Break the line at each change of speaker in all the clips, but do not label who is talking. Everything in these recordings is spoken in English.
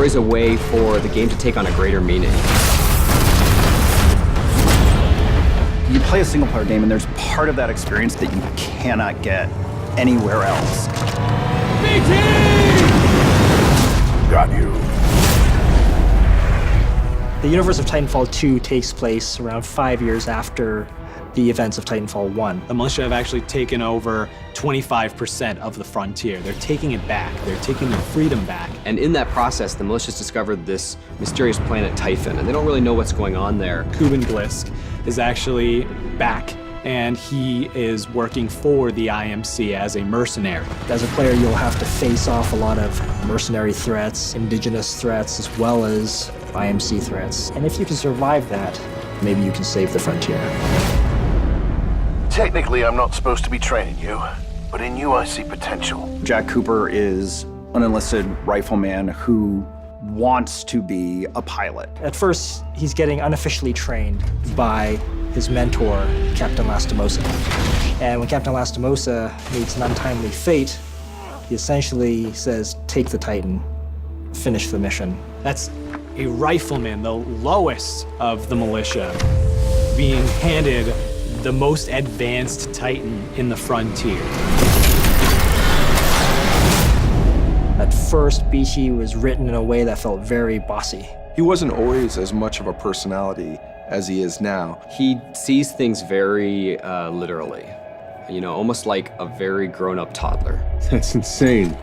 story's a way for the game to take on a greater meaning.
You play a single-player game, and there's part of that experience that you cannot get anywhere else.
BT!
Got you.
The universe of Titanfall 2 takes place around 5 years after the events of Titanfall 1.
The militia have actually taken over 25% of the frontier. They're taking it back. They're taking their freedom back.
And in that process, the militia's discovered this mysterious planet Typhon, and they don't really know what's going on there.
Kuben Blisk is actually back, and he is working for the IMC as a mercenary.
As a player, you'll have to face off a lot of mercenary threats, indigenous threats, as well as IMC threats. And if you can survive that, maybe you can save the frontier.
Technically, I'm not supposed to be training you, but in you I see potential.
Jack Cooper is an enlisted rifleman who wants to be a pilot.
At first, he's getting unofficially trained by his mentor, Captain Lastimosa. And when Captain Lastimosa meets an untimely fate, he essentially says, take the Titan, finish the mission.
That's a rifleman, the lowest of the militia, being handed the most advanced Titan in the frontier.
At first, BT was written in a way that felt very bossy.
He wasn't always as much of a personality as he is now.
He sees things very literally, you know, almost like a very grown-up toddler.
That's insane.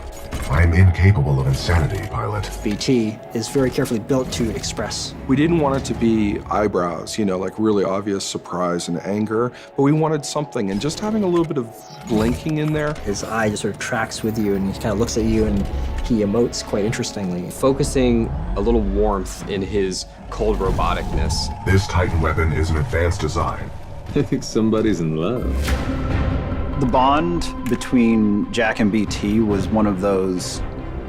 I'm incapable of insanity, pilot.
BT is very carefully built to express.
We didn't want it to be eyebrows, you know, like really obvious surprise and anger, but we wanted something, and just having a little bit of blinking in there.
His eye just sort of tracks with you, and he kind of looks at you, and he emotes quite interestingly.
Focusing a little warmth in his cold roboticness.
This Titan weapon is an advanced design.
I think somebody's in love.
The bond between Jack and BT was one of those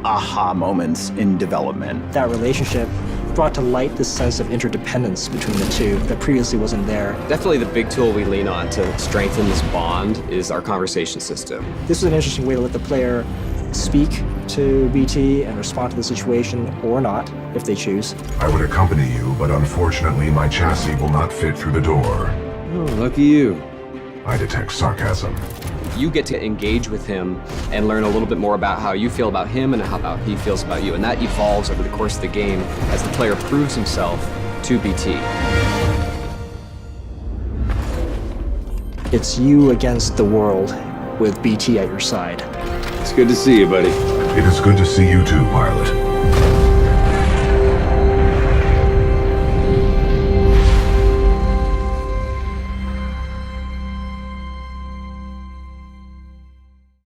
aha moments in development.
That relationship brought to light this sense of interdependence between the two that previously wasn't there.
Definitely the big tool we lean on to strengthen this bond is our conversation system.
This is an interesting way to let the player speak to BT and respond to the situation, or not, if they choose.
I would accompany you, but unfortunately my chassis will not fit through the door.
Oh, lucky you.
I detect sarcasm.
You get to engage with him and learn a little bit more about how you feel about him and how about he feels about you. And that evolves over the course of the game as the player proves himself to BT.
It's you against the world with BT at your side.
It's good to see you, buddy.
It is good to see you too, pilot.